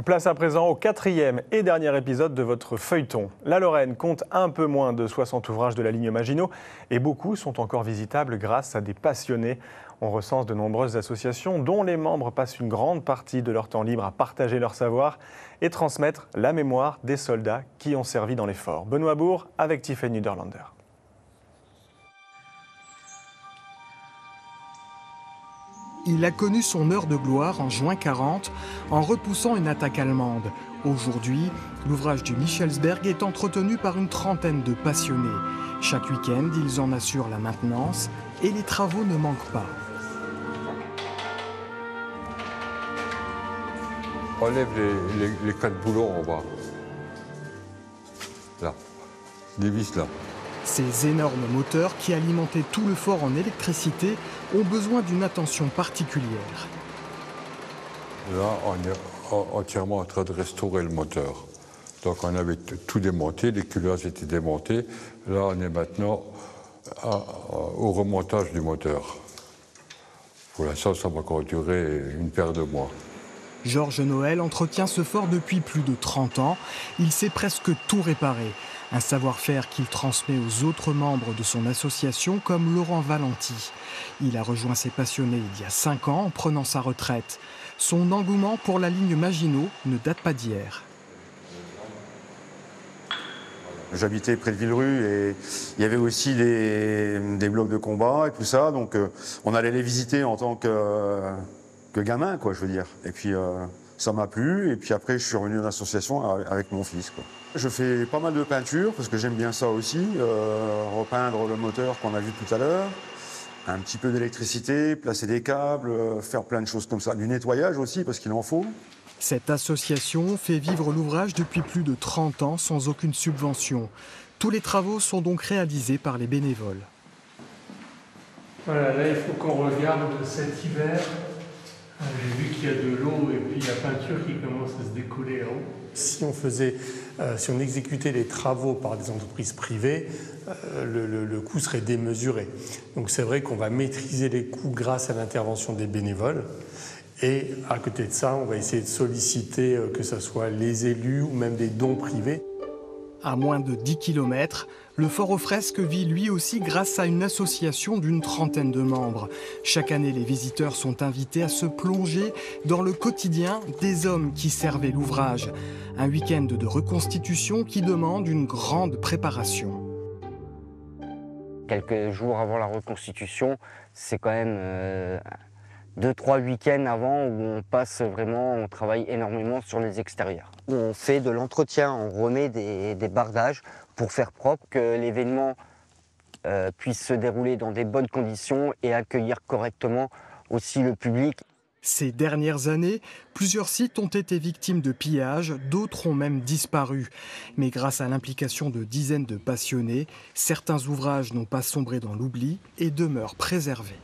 Place à présent au 4e et dernier épisode de votre feuilleton. La Lorraine compte un peu moins de 60 ouvrages de la ligne Maginot et beaucoup sont encore visitables grâce à des passionnés. On recense de nombreuses associations dont les membres passent une grande partie de leur temps libre à partager leur savoir et transmettre la mémoire des soldats qui ont servi dans les forts. Benoît Bourg avec Tiffany Niederlander. Il a connu son heure de gloire en juin 40 en repoussant une attaque allemande. Aujourd'hui, l'ouvrage du Michelsberg est entretenu par une trentaine de passionnés. Chaque week-end, ils en assurent la maintenance et les travaux ne manquent pas. On lève les 4 boulons en bas. Là, des vis là. Ces énormes moteurs qui alimentaient tout le fort en électricité ont besoin d'une attention particulière. Là, on est entièrement en train de restaurer le moteur. Donc on avait tout démonté, les culages étaient démontés. Là, on est maintenant au remontage du moteur. Pour l'instant, ça va encore durer une paire de mois. Georges Noël entretient ce fort depuis plus de 30 ans. Il sait presque tout réparer. Un savoir-faire qu'il transmet aux autres membres de son association comme Laurent Valenti. Il a rejoint ses passionnés il y a 5 ans en prenant sa retraite. Son engouement pour la ligne Maginot ne date pas d'hier. J'habitais près de Villerue et il y avait aussi des blocs de combat et tout ça. Donc on allait les visiter en tant que gamin, quoi, je veux dire. Et puis ça m'a plu et puis après je suis revenu dans l'association avec mon fils, quoi. Je fais pas mal de peinture parce que j'aime bien ça aussi, repeindre le moteur qu'on a vu tout à l'heure, un petit peu d'électricité, placer des câbles, faire plein de choses comme ça, du nettoyage aussi parce qu'il en faut. Cette association fait vivre l'ouvrage depuis plus de 30 ans sans aucune subvention. Tous les travaux sont donc réalisés par les bénévoles. Voilà, là il faut qu'on regarde cet hiver. J'ai vu qu'il y a de l'eau et puis la peinture qui commence à se décoller là-haut. Si on exécutait les travaux par des entreprises privées, le coût serait démesuré. Donc c'est vrai qu'on va maîtriser les coûts grâce à l'intervention des bénévoles. Et à côté de ça, on va essayer de solliciter que ce soit les élus ou même des dons privés. À moins de 10 km, le Fort aux Fresques vit lui aussi grâce à une association d'une trentaine de membres. Chaque année, les visiteurs sont invités à se plonger dans le quotidien des hommes qui servaient l'ouvrage. Un week-end de reconstitution qui demande une grande préparation. Quelques jours avant la reconstitution, c'est quand même 2-3 week-ends avant où on travaille énormément sur les extérieurs. On fait de l'entretien, on remet des bardages pour faire propre, que l'événement puisse se dérouler dans des bonnes conditions et accueillir correctement aussi le public. Ces dernières années, plusieurs sites ont été victimes de pillages, d'autres ont même disparu. Mais grâce à l'implication de dizaines de passionnés, certains ouvrages n'ont pas sombré dans l'oubli et demeurent préservés.